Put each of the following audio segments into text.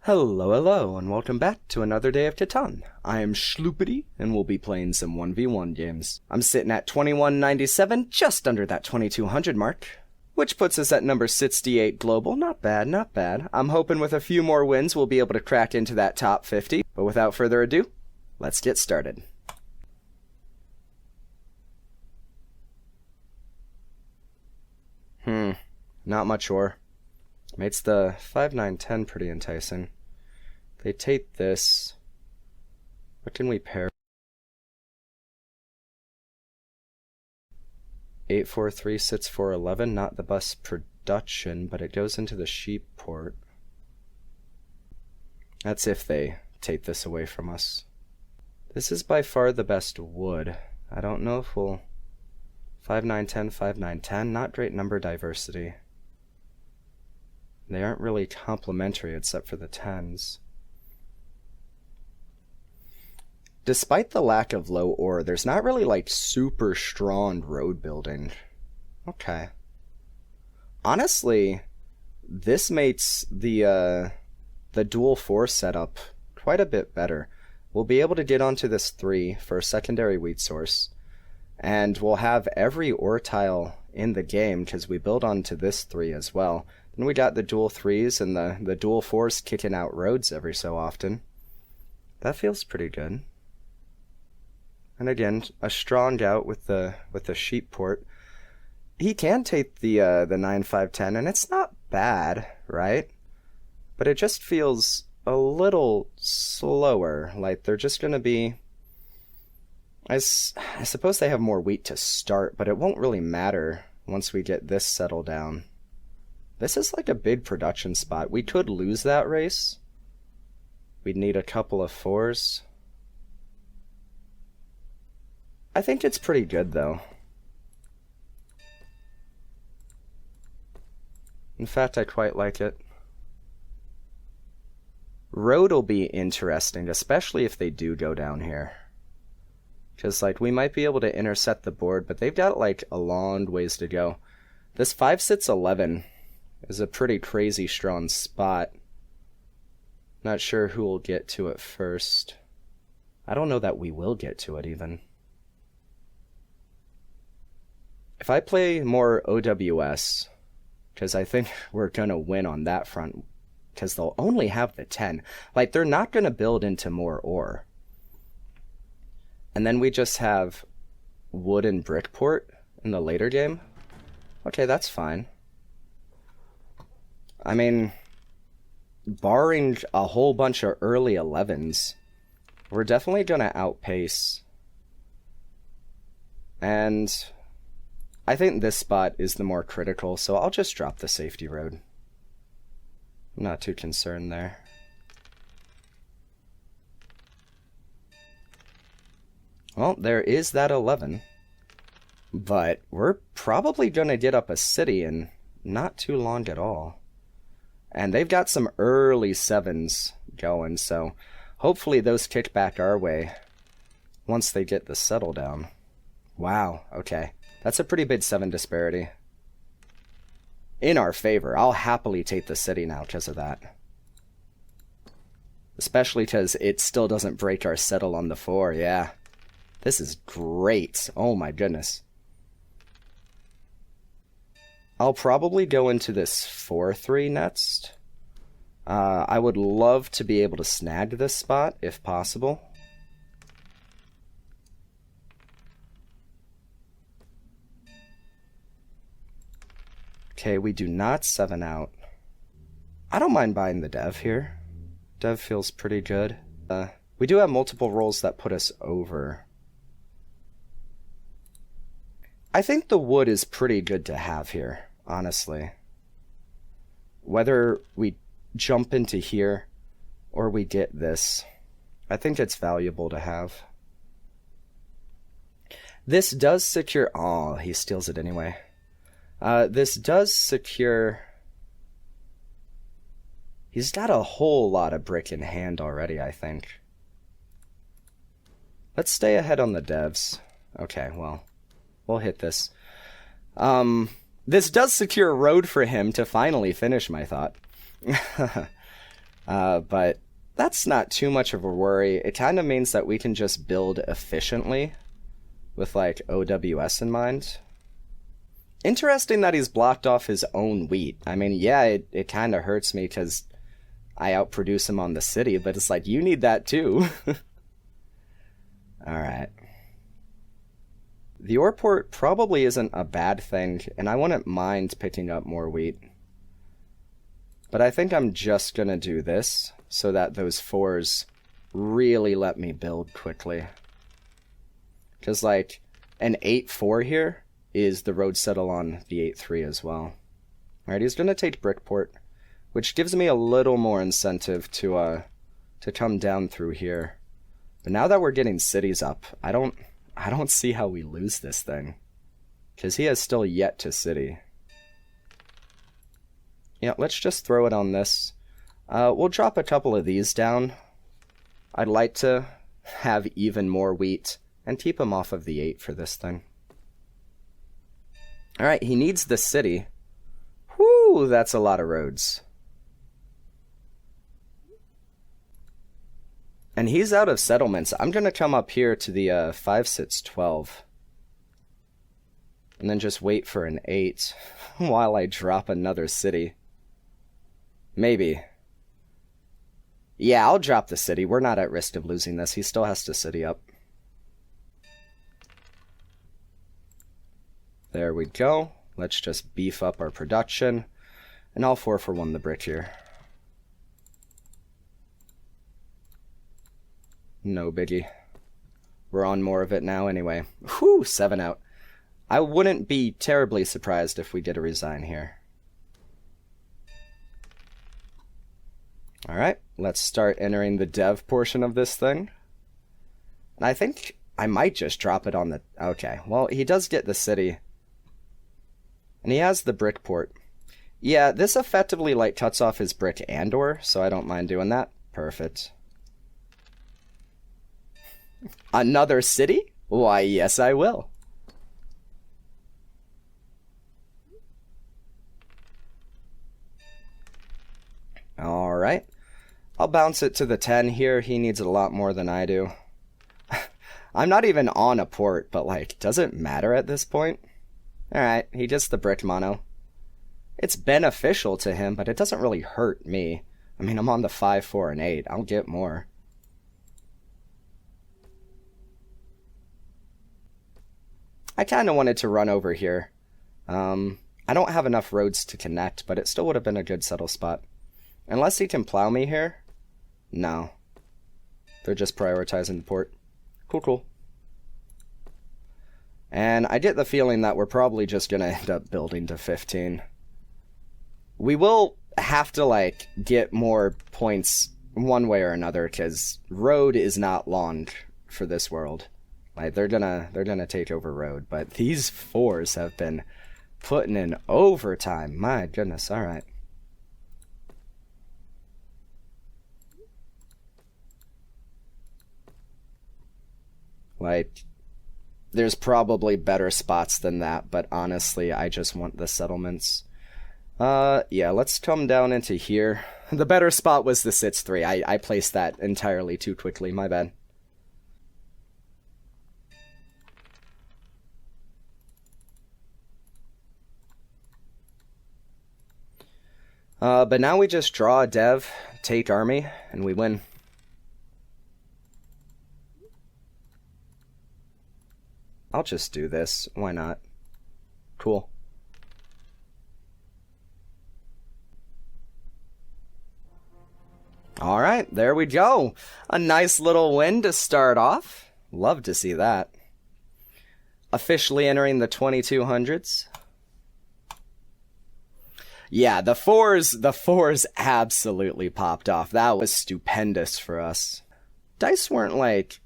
Hello, and welcome back to another day of Catan. I am Schloopity, and we'll be playing some 1v1 games. I'm sitting at 2197, just under that 2200 mark, which puts us at number 68 global. Not bad, not bad. I'm hoping with a few more wins we'll be able to crack into that top 50, but without further ado, let's get started. Not much ore. Makes the 5-9-10 pretty enticing. They take this. What can we pair? 843 sits for 11, not the best production, but it goes into the sheep port. That's if they take this away from us. This is by far the best wood. I don't know if we'll... 5-9-10, 5-9-10, not great number diversity. They aren't really complementary except for the 10s. Despite the lack of low ore, there's not really like super strong road building. Okay. Honestly, this makes the dual 4 setup quite a bit better. We'll be able to get onto this 3 for a secondary wheat source. And we'll have every ore tile in the game because we build onto this 3 as well. Then we got the dual 3s and the dual 4s kicking out roads every so often. That feels pretty good. And again, a strong out with the sheep port. He can take the 9-5-10, and it's not bad, right? But it just feels a little slower. Like they're just going to be... I suppose they have more wheat to start, but it won't really matter once we get this settled down. This is like a big production spot. We could lose that race. We'd need a couple of 4s. I think it's pretty good, though. In fact, I quite like it. Road will be interesting, especially if they do go down here. Because, like, we might be able to intercept the board, but they've got, like, a long ways to go. This 5 sits 11 is a pretty crazy strong spot. Not sure who will get to it first. I don't know that we will get to it, even. If I play more OWS, because I think we're going to win on that front, because they'll only have the 10. Like, they're not going to build into more ore. And then we just have wood and brick port in the later game. Okay, that's fine. I mean, barring a whole bunch of early 11s, we're definitely going to outpace. And I think this spot is the more critical, so I'll just drop the safety road. I'm not too concerned there. Well, there is that 11. But we're probably going to get up a city in not too long at all. And they've got some early 7s going, so hopefully those kick back our way once they get the settle down. Wow, okay. That's a pretty big 7 disparity. In our favor. I'll happily take the city now because of that. Especially because it still doesn't break our settle on the 4, yeah. This is great. Oh my goodness. I'll probably go into this 4-3 next. I would love to be able to snag this spot if possible. Okay, we do not 7 out. I don't mind buying the dev here. Dev feels pretty good. We do have multiple rolls that put us over. I think the wood is pretty good to have here, honestly. Whether we jump into here or we get this, I think it's valuable to have. This does secure... Oh, he steals it anyway. This does secure... He's got a whole lot of brick in hand already, I think. Let's stay ahead on the devs. Okay, well... We'll hit this. This does secure a road for him to finally finish, my thought. But that's not too much of a worry. It kind of means that we can just build efficiently with, like, OWS in mind. Interesting that he's blocked off his own wheat. I mean, yeah, it kind of hurts me because I outproduce him on the city, but it's like, you need that too. Alright. The ore port probably isn't a bad thing, and I wouldn't mind picking up more wheat. But I think I'm just gonna do this so that those 4s really let me build quickly. Because, like, an 8-4 here is the road settle on the 8-3 as well. Alright, he's gonna take Brickport, which gives me a little more incentive to come down through here. But now that we're getting cities up, I don't see how we lose this thing. Because he has still yet to city. Yeah, let's just throw it on this. We'll drop a couple of these down. I'd like to have even more wheat and keep him off of the 8 for this thing. Alright, he needs the city. Whew, that's a lot of roads. And he's out of settlements. I'm going to come up here to the 5-6-12. And then just wait for an 8 while I drop another city. Maybe. Yeah, I'll drop the city. We're not at risk of losing this. He still has to city up. There we go. Let's just beef up our production. And I'll 4-for-1 the brick here. No biggie. We're on more of it now anyway. Whew, 7 out. I wouldn't be terribly surprised if we get a resign here. Alright, let's start entering the dev portion of this thing. And I think I might just drop it on the... Okay, well, he does get the city. And he has the brick port. Yeah, this effectively, like, cuts off his brick and ore, so I don't mind doing that. Perfect. Another city? Why, yes, I will. Alright. I'll bounce it to the 10 here. He needs it a lot more than I do. I'm not even on a port, but, like, does it matter at this point? Alright, he gets the brick mono. It's beneficial to him, but it doesn't really hurt me. I mean, I'm on the 5, 4, and 8. I'll get more. I kind of wanted to run over here. I don't have enough roads to connect, but it still would have been a good settle spot. Unless he can plow me here? No. They're just prioritizing the port. Cool, cool. And I get the feeling that we're probably just going to end up building to 15. We will have to, like, get more points one way or another, because road is not long for this world. Like, they're gonna take over road, but these 4s have been putting in overtime. My goodness, alright. Like, there's probably better spots than that, but honestly, I just want the settlements. Yeah, let's come down into here. The better spot was the 6-3. I placed that entirely too quickly, my bad. But now we just draw a dev, take army, and we win. I'll just do this. Why not? Cool. Alright, there we go. A nice little win to start off. Love to see that. Officially entering the 2200s. Yeah, the 4s absolutely popped off. That was stupendous for us. Dice weren't, like,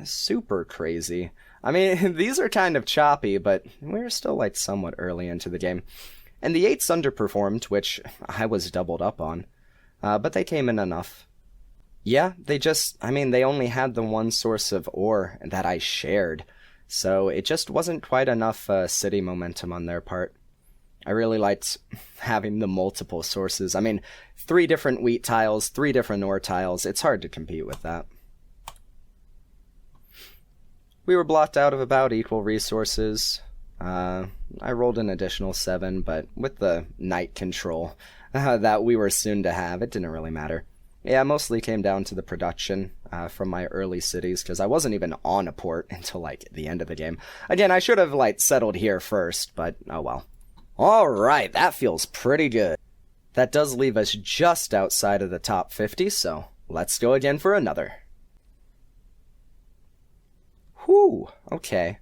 super crazy. I mean, these are kind of choppy, but we're still, like, somewhat early into the game. And the 8s underperformed, which I was doubled up on. But they came in enough. Yeah, they only had the one source of ore that I shared. So it just wasn't quite enough city momentum on their part. I really liked having the multiple sources. I mean, 3 different wheat tiles, 3 different ore tiles. It's hard to compete with that. We were blocked out of about equal resources. I rolled an additional 7, but with the night control that we were soon to have, it didn't really matter. Yeah, mostly came down to the production from my early cities, because I wasn't even on a port until, like, the end of the game. Again, I should have, like, settled here first, but oh well. Alright, that feels pretty good. That does leave us just outside of the top 50, so let's go again for another. Whew, okay.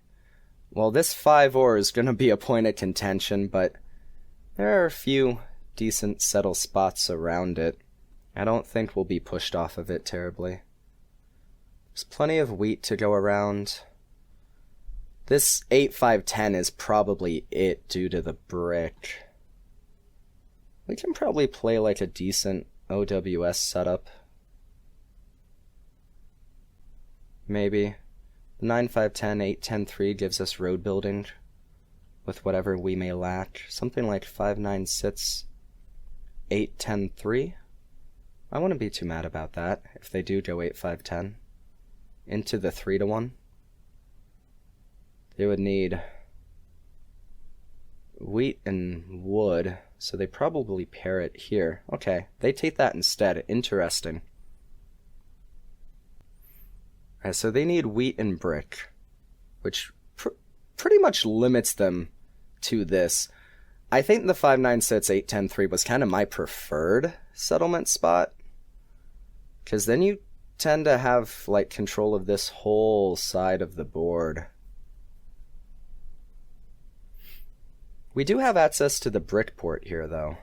Well, this 5 ore is going to be a point of contention, but there are a few decent settle spots around it. I don't think we'll be pushed off of it terribly. There's plenty of wheat to go around. This 8-5-10 is probably it due to the brick. We can probably play like a decent OWS setup. Maybe. 9-5-10, 8-10-3 gives us road building with whatever we may lack. Something like 5-9-6, 8-10-3. I wouldn't be too mad about that if they do go 8-5-10 into the 3-1. They would need wheat and wood, so they probably pair it here. Okay, they take that instead. Interesting. Alright, so they need wheat and brick, which pretty much limits them to this. I think the 5-9-6, 8-10-3 was kind of my preferred settlement spot, because then you tend to have, like, control of this whole side of the board. We do have access to the brick port here, though.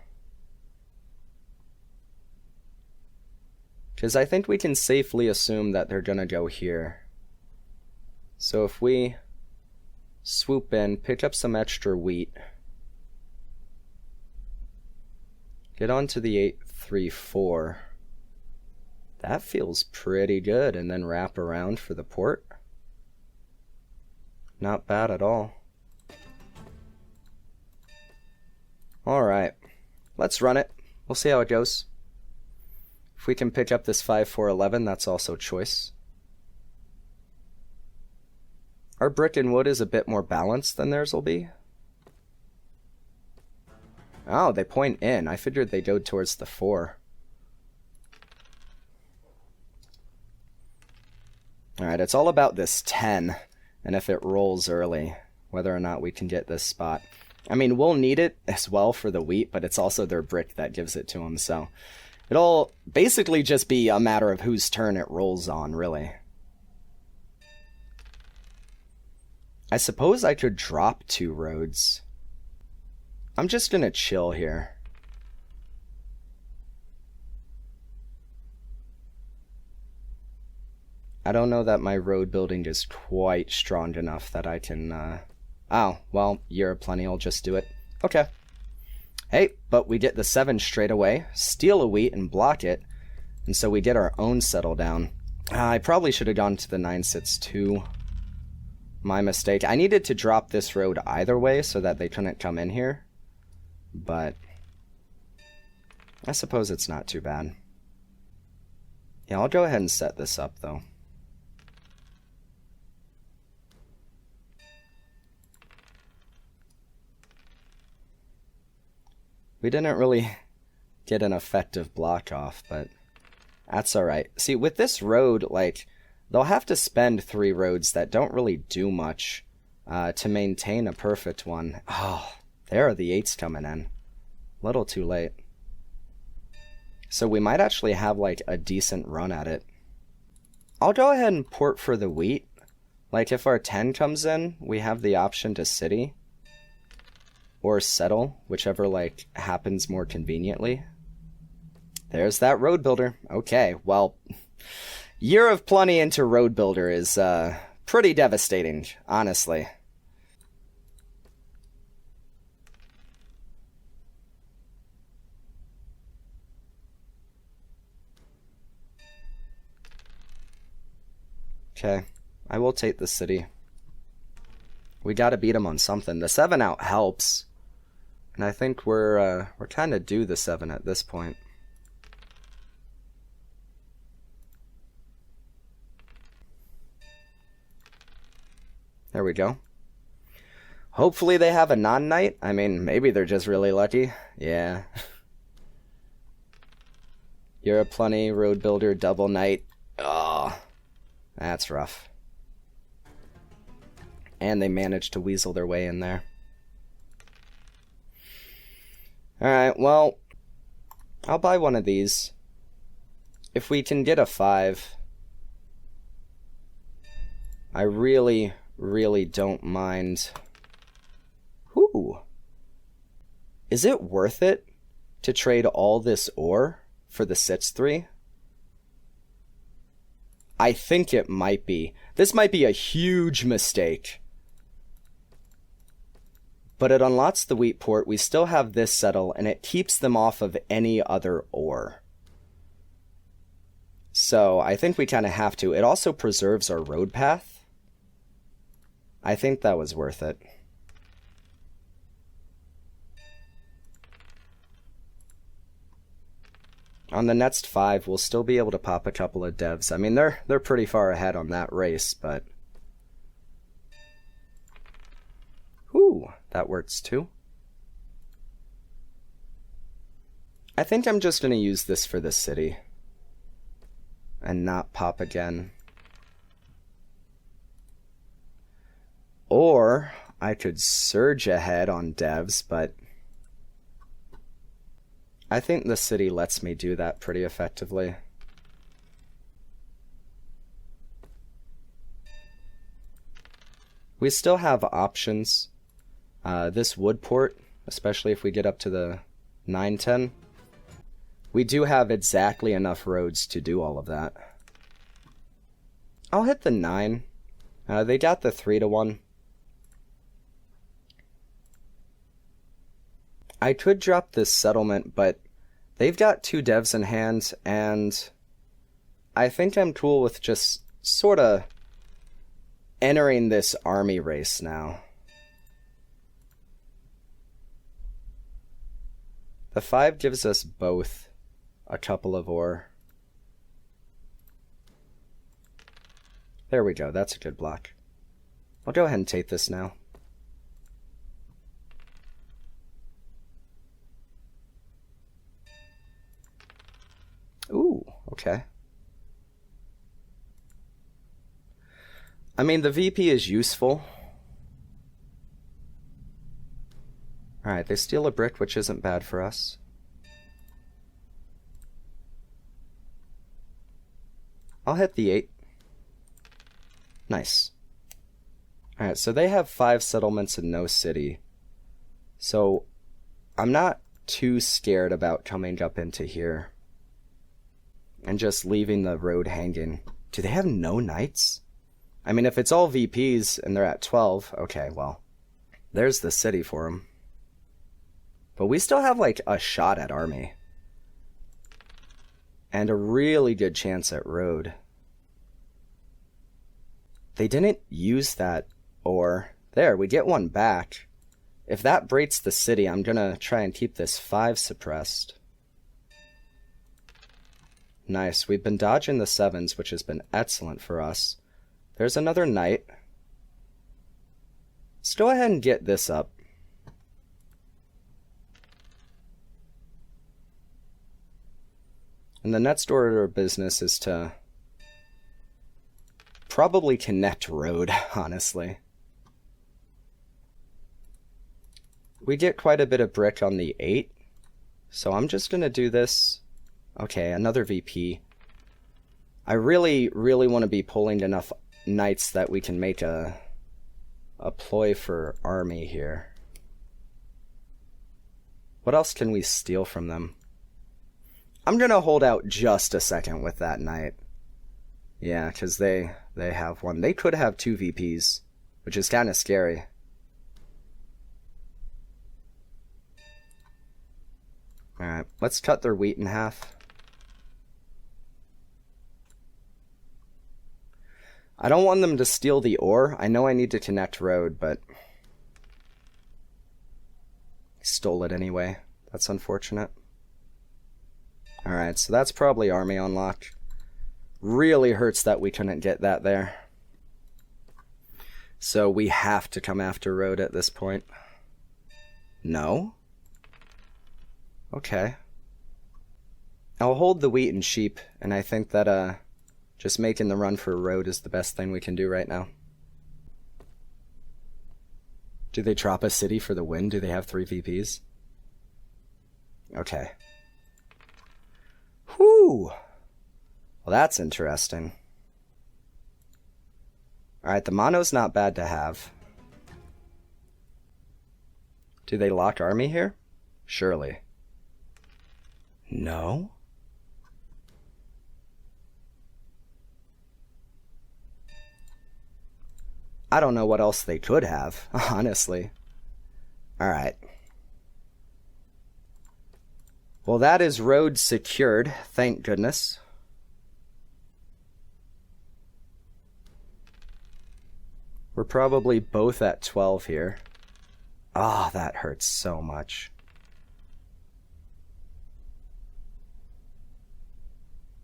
Because I think we can safely assume that they're going to go here. So if we swoop in, pick up some extra wheat, get onto the 8-3-4, that feels pretty good, and then wrap around for the port. Not bad at all. Alright, let's run it. We'll see how it goes. If we can pick up this 5-4-11, that's also choice. Our brick and wood is a bit more balanced than theirs will be. Oh, they point in. I figured they go towards the 4. Alright, it's all about this 10, and if it rolls early, whether or not we can get this spot. I mean, we'll need it as well for the wheat, but it's also their brick that gives it to them, so it'll basically just be a matter of whose turn it rolls on, really. I suppose I could drop 2 roads. I'm just gonna chill here. I don't know that my road building is quite strong enough that I can, Oh, well, you're plenty, I'll just do it. Okay. Hey, but we get the 7 straight away, steal a wheat and block it, and so we get our own settle down. I probably should have gone to the 9-6-2. My mistake. I needed to drop this road either way so that they couldn't come in here, but I suppose it's not too bad. Yeah, I'll go ahead and set this up, though. We didn't really get an effective block off, but that's alright. See, with this road, like, they'll have to spend 3 roads that don't really do much to maintain a perfect one. Oh, there are the 8s coming in. A little too late. So we might actually have, like, a decent run at it. I'll go ahead and port for the wheat. Like, if our 10 comes in, we have the option to city. Or settle, whichever, like, happens more conveniently. There's that road builder. Okay, well, Year of Plenty into road builder is pretty devastating, honestly. Okay, I will take the city. We gotta beat him on something. The 7 out helps. And I think we're kind of due the 7 at this point. There we go. Hopefully they have a non-knight. I mean, maybe they're just really lucky. Yeah. You're a plenty road builder double knight. Oh, that's rough. And they managed to weasel their way in there. Alright, well, I'll buy one of these. If we can get a 5, I really don't mind. Ooh. Is it worth it to trade all this ore for the Sits 3? I think it might be. This might be a huge mistake. But it unlocks the wheat port. We still have this settle, and it keeps them off of any other ore. So I think we kind of have to. It also preserves our road path. I think that was worth it. On the next 5, we'll still be able to pop a couple of devs. I mean, they're pretty far ahead on that race, but... Ooh, that works too. I think I'm just going to use this for the city. And not pop again. Or I could surge ahead on devs, but I think the city lets me do that pretty effectively. We still have options. This wood port, especially if we get up to the 910, we do have exactly enough roads to do all of that. I'll hit the 9. They got the 3-to-1. I could drop this settlement, but they've got 2 devs in hand, and I think I'm cool with just sort of entering this army race now. The 5 gives us both a couple of ore. There we go, that's a good block. I'll go ahead and take this now. Ooh, okay. I mean, the VP is useful. Alright, they steal a brick, which isn't bad for us. I'll hit the 8. Nice. Alright, so they have 5 settlements and no city. So, I'm not too scared about coming up into here. And just leaving the road hanging. Do they have no knights? I mean, if it's all VPs and they're at 12, okay, well, there's the city for them. But we still have, like, a shot at army. And a really good chance at road. They didn't use that ore. There, we get one back. If that breaks the city, I'm gonna try and keep this 5 suppressed. Nice, we've been dodging the 7s, which has been excellent for us. There's another knight. Let's go ahead and get this up. And the next order of business is to probably connect road, honestly. We get quite a bit of brick on the 8, so I'm just going to do this. Okay, another VP. I really want to be pulling enough knights that we can make a ploy for army here. What else can we steal from them? I'm going to hold out just a second with that knight. Yeah, because they have one. They could have 2 VPs, which is kind of scary. Alright, let's cut their wheat in half. I don't want them to steal the ore. I know I need to connect road, but Stole it anyway. That's unfortunate. Alright, so that's probably army unlocked. Really hurts that we couldn't get that there. So we have to come after road at this point. No? Okay. I'll hold the wheat and sheep, and I think that just making the run for road is the best thing we can do right now. Do they drop a city for the win? Do they have 3 VPs? Okay. Whew! Well, that's interesting. Alright, the mono's not bad to have. Do they lock army here? Surely. No? I don't know what else they could have, honestly. Alright. Well, that is road secured, thank goodness. We're probably both at 12 here. Ah, that hurts so much.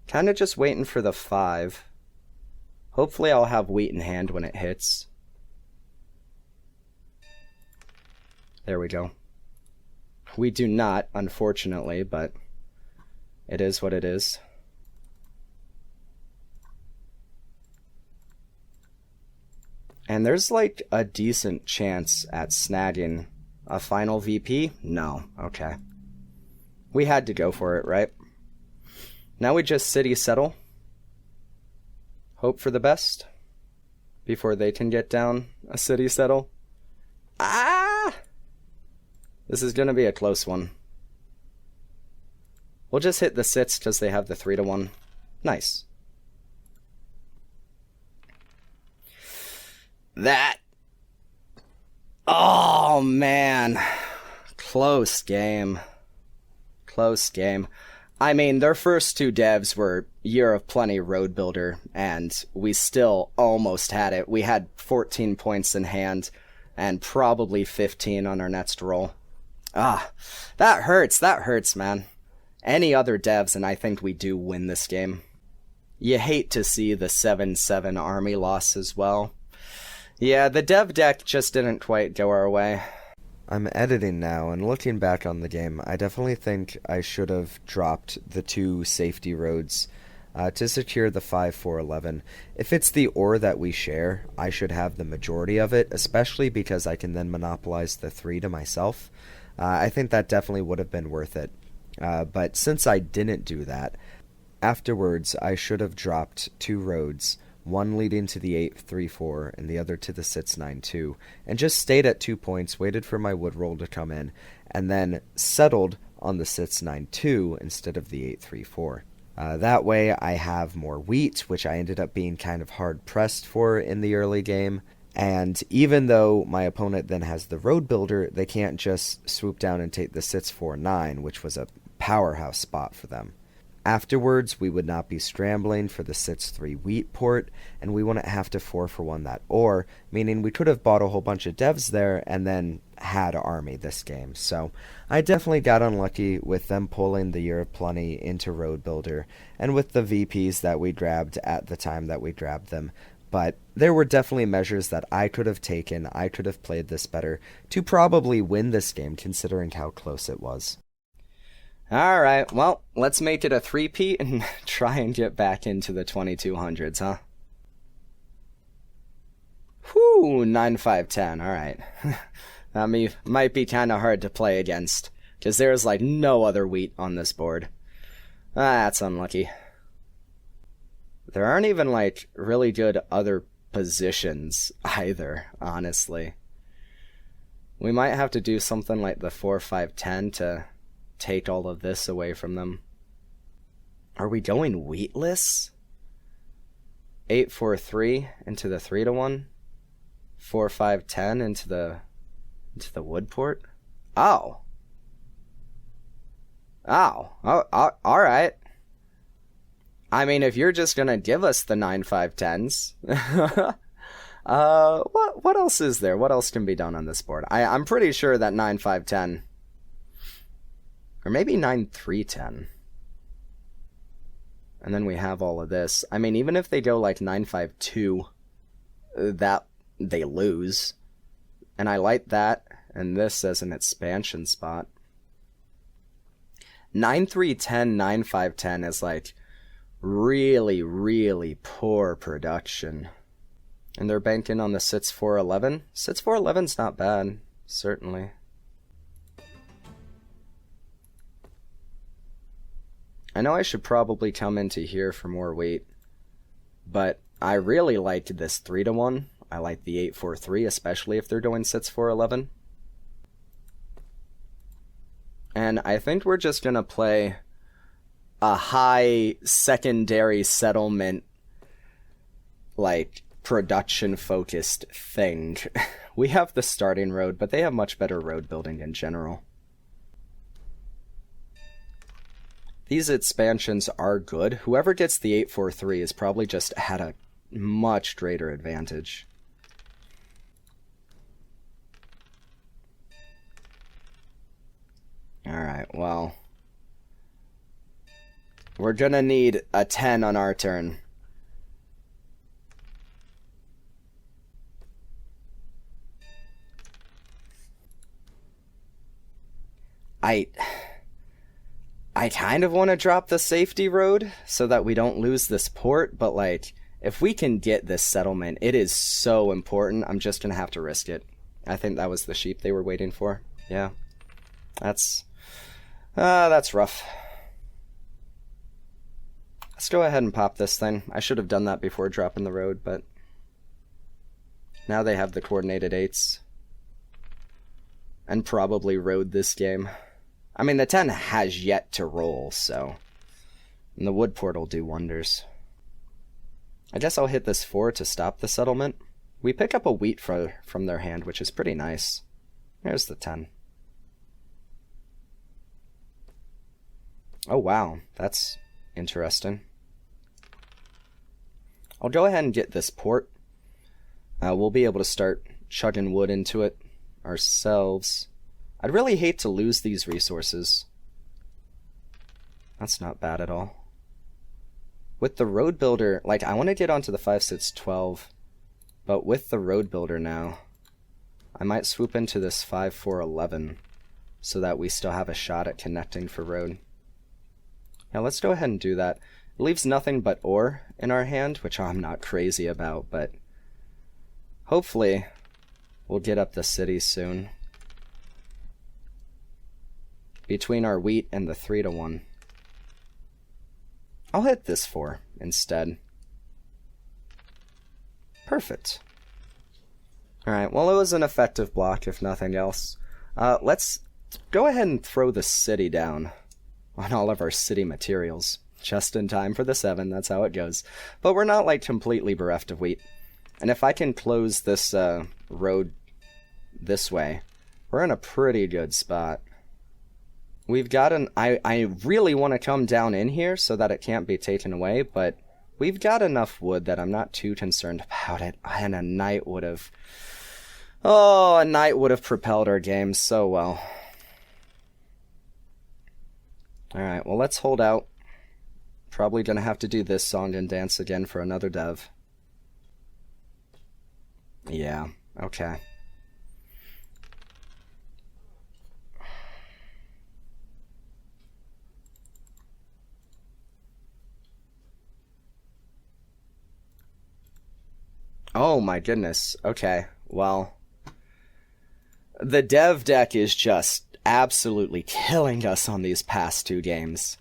Kind of just waiting for the 5. Hopefully I'll have wheat in hand when it hits. There we go. We do not, unfortunately, but it is what it is. And there's like a decent chance at snagging a final VP? No. Okay. We had to go for it, right? Now we just city settle. Hope for the best before they can get down a city settle. Ah! This is going to be a close one. We'll just hit the sits because they have the 3-1. Nice. That. Oh, man. Close game. Close game. I mean, their first 2 devs were Year of Plenty Road Builder, and we still almost had it. We had 14 points in hand, and probably 15 on our next roll. Ah, that hurts, man. Any other devs, and I think we do win this game. You hate to see the 7-7 army loss as well. Yeah, the dev deck just didn't quite go our way. I'm editing now, and looking back on the game, I definitely think I should have dropped the 2 safety roads to secure the 5-4-11. If it's the ore that we share, I should have the majority of it, especially because I can then monopolize the 3 to myself. I think that definitely would have been worth it. But since I didn't do that, afterwards I should have dropped 2 roads, one leading to the 8-3-4 and the other to the 6-9-2, and just stayed at 2 points, waited for my wood roll to come in, and then settled on the 6-9-2 instead of the 8-3-4. That way I have more wheat, which I ended up being kind of hard pressed for in the early game, and even though my opponent then has the road builder, they can't just swoop down and take the 6-4-9, which was a powerhouse spot for them. Afterwards, we would not be scrambling for the 6-3 wheat port, and we wouldn't have to 4-for-1 that ore, meaning we could have bought a whole bunch of devs there and then had army this game. So I definitely got unlucky with them pulling the Year of Plenty into road builder, and with the VPs that we grabbed at the time that we grabbed them. But there were definitely measures that I could have taken, I could have played this better, to probably win this game considering how close it was. Alright, well, let's make it a 3-peat and try and get back into the 2200s, huh? Whew, 9-5-10, alright. That might be kind of hard to play against, because there's like no other wheat on this board. That's unlucky. There aren't even like really good other positions either, honestly. We might have to do something like the 4-5-10 to take all of this away from them. Are we going wheatless? 8-4-3 into the 3-1. 4-5-10 into the wood port. Oh. Oh. All right. I mean, if you're just gonna give us the 9-5-10s, what else is there? What else can be done on this board? I'm pretty sure that 9-5-10 Or maybe 9-3-10. And then we have all of this. I mean, even if they go like 9-5-2, that they lose. And I like that and this as an expansion spot. 9-3-10, 9-5-10 is like really, really poor production. And they're banking on the sits 4-11. Sits 4-11's not bad, certainly. I know I should probably come into here for more weight, but I really liked this 3-1. I like the 8-4-3, especially if they're doing sits 4-11. And I think we're just going to play a high secondary settlement, like, production-focused thing. We have the starting road, but they have much better road building in general. These expansions are good. Whoever gets the 8-4-3 is probably just had a much greater advantage. Alright, well, we're gonna need a 10 on our turn. I kind of want to drop the safety road so that we don't lose this port, but like, if we can get this settlement, it is so important. I'm just gonna have to risk it. I think that was the sheep they were waiting for. Yeah. That's rough. Let's go ahead and pop this thing. I should have done that before dropping the road, but now they have the coordinated 8s. And probably rode this game. I mean, the 10 has yet to roll, so... And the wood port will do wonders. I guess I'll hit this 4 to stop the settlement. We pick up a wheat from their hand, which is pretty nice. There's the 10. Oh, wow. That's interesting. I'll go ahead and get this port. We'll be able to start chugging wood into it ourselves. I'd really hate to lose these resources. That's not bad at all. With the road builder, like, I want to get onto the 5-6-12, but with the road builder now, I might swoop into this 5-4-11 so that we still have a shot at connecting for road. Now let's go ahead and do that. It leaves nothing but ore in our hand, which I'm not crazy about, but hopefully we'll get up the city soon. Between our wheat and the 3-1. I'll hit this 4 instead. Perfect. Alright, well, it was an effective block, if nothing else. Let's go ahead and throw the city down on all of our city materials. Just in time for the 7, that's how it goes. But we're not, like, completely bereft of wheat. And if I can close this road this way, we're in a pretty good spot. We've got an... I really want to come down in here so that it can't be taken away, but we've got enough wood that I'm not too concerned about it. And a knight would have... Oh, a knight would have propelled our game so well. Alright, well, let's hold out. Probably gonna have to do this song and dance again for another dev. Yeah, okay. Oh my goodness. Okay, well, the dev deck is just absolutely killing us on these past 2 games.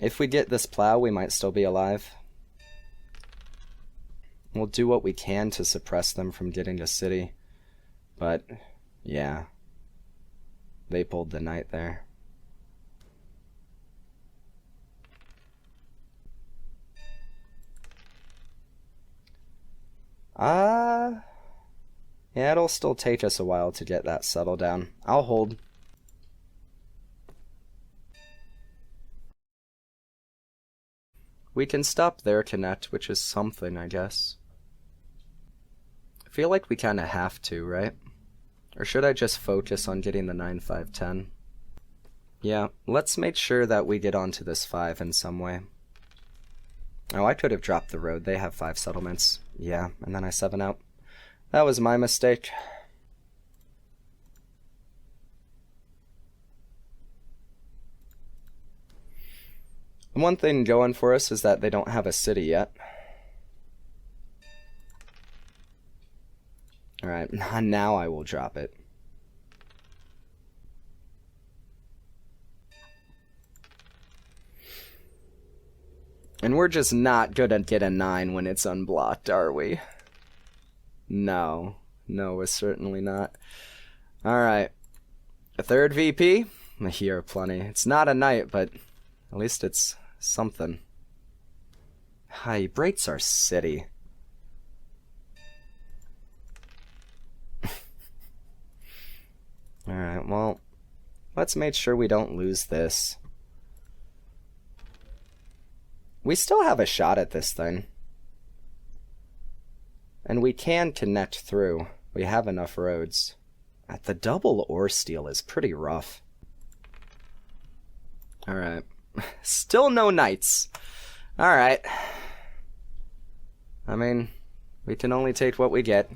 If we get this plow, we might still be alive. We'll do what we can to suppress them from getting a city. But, yeah. They pulled the knight there. Yeah, it'll still take us a while to get that settled down. I'll hold. We can stop their connect, which is something, I guess. I feel like we kind of have to, right? Or should I just focus on getting the 9-5-10? Yeah, let's make sure that we get onto this 5 in some way. Oh, I could have dropped the road. They have 5 settlements. Yeah, and then I 7 out. That was my mistake. The one thing going for us is that they don't have a city yet. Alright, now I will drop it. And we're just not gonna get a 9 when it's unblocked, are we? No. No, we're certainly not. Alright. A 3rd VP? Here, plenty. It's not a knight, but at least it's something. He breaks our city. Alright, well, let's make sure we don't lose this. We still have a shot at this thing. And we can connect through. We have enough roads. The double ore steal is pretty rough. Alright. Still no knights. Alright. I mean, we can only take what we get.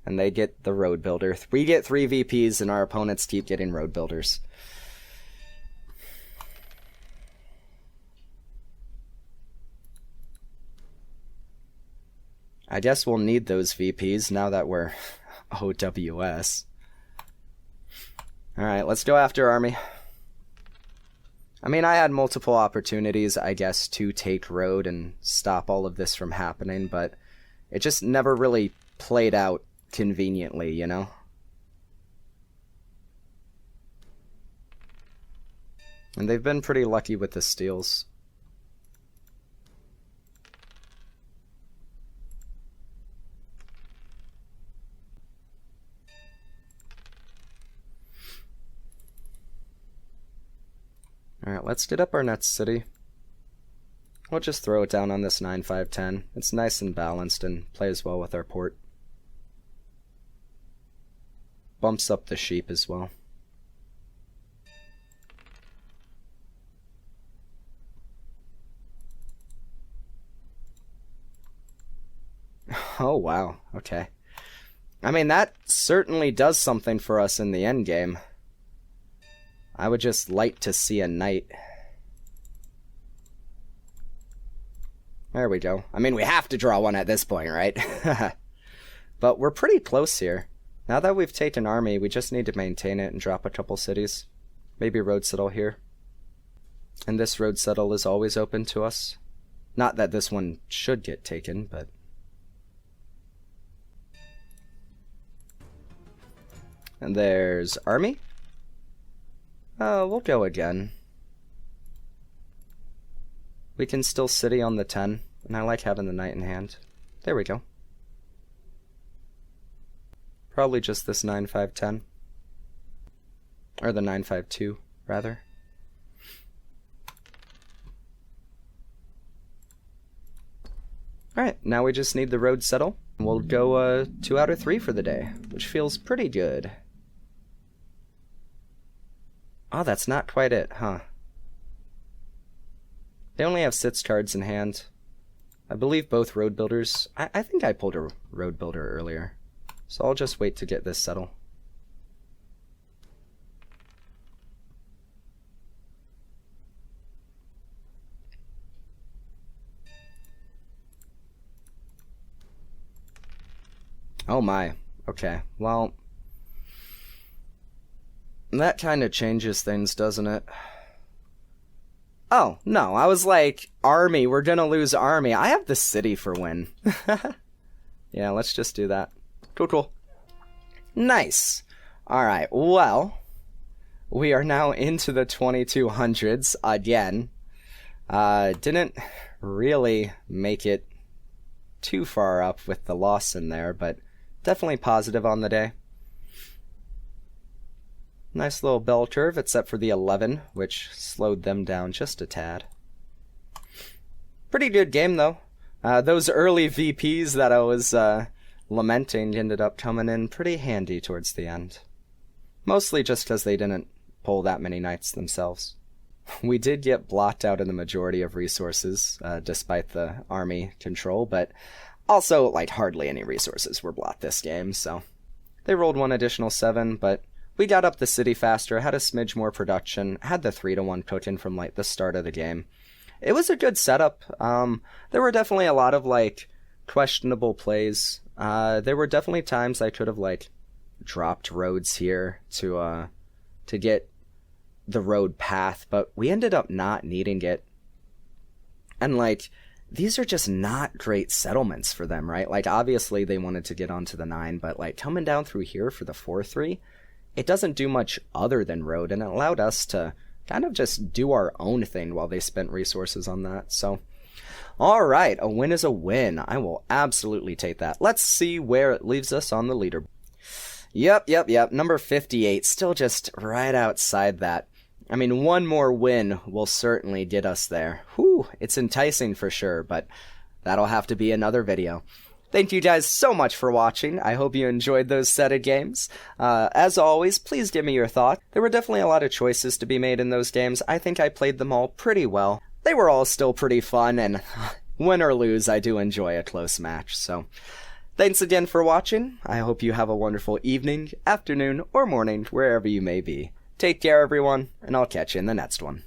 And they get the road builder. We get 3 VPs and our opponents keep getting road builders. I guess we'll need those VPs now that we're OWS. Alright, let's go after army. I mean, I had multiple opportunities, I guess, to take road and stop all of this from happening, but it just never really played out conveniently, you know? And they've been pretty lucky with the steals. Alright, let's get up our next city. We'll just throw it down on this 9-5-10. It's nice and balanced and plays well with our port. Bumps up the sheep as well. Oh, wow. Okay. I mean, that certainly does something for us in the end game. I would just like to see a knight. There we go. I mean, we have to draw one at this point, right? But we're pretty close here. Now that we've taken army, we just need to maintain it and drop a couple cities. Maybe road settle here. And this road settle is always open to us. Not that this one should get taken, but... And there's army. We'll go again. We can still city on the 10, and I like having the knight in hand. There we go. Probably just this 9-5-10. Or the 9-5-2, rather. Alright, now we just need the road settle. We'll go 2 out of 3 for the day, which feels pretty good. Oh, that's not quite it, huh? They only have 6 cards in hand. I believe both road builders... I think I pulled a road builder earlier. So I'll just wait to get this settle. Oh my. Okay, well... That kind of changes things, doesn't it? Oh, no, I was like, army, we're gonna lose army. I have the city for win. Yeah, let's just do that. Cool, cool. Nice. Alright, well, we are now into the 2200s again. Didn't really make it too far up with the loss in there, but definitely positive on the day. Nice little bell curve, except for the 11, which slowed them down just a tad. Pretty good game, though. Those early VPs that I was lamenting ended up coming in pretty handy towards the end. Mostly just because they didn't pull that many knights themselves. We did get blocked out of the majority of resources, despite the army control, but also, like, hardly any resources were blocked this game, so they rolled one additional 7, but we got up the city faster, had a smidge more production, had the 3-1 cooking from, like, the start of the game. It was a good setup. There were definitely a lot of, like, questionable plays. There were definitely times I could have, like, dropped roads here to get the road path, but we ended up not needing it. And, like, these are just not great settlements for them, right? Like, obviously they wanted to get onto the 9, but, like, coming down through here for the 4-3, it doesn't do much other than road, and it allowed us to kind of just do our own thing while they spent resources on that. So, all right, a win is a win. I will absolutely take that. Let's see where it leaves us on the leaderboard. Yep. Number 58, still just right outside that. I mean, one more win will certainly get us there. Whew, it's enticing for sure, but that'll have to be another video. Thank you guys so much for watching. I hope you enjoyed those set of games. As always, please give me your thoughts. There were definitely a lot of choices to be made in those games. I think I played them all pretty well. They were all still pretty fun, and win or lose, I do enjoy a close match. So, thanks again for watching. I hope you have a wonderful evening, afternoon, or morning, wherever you may be. Take care, everyone, and I'll catch you in the next one.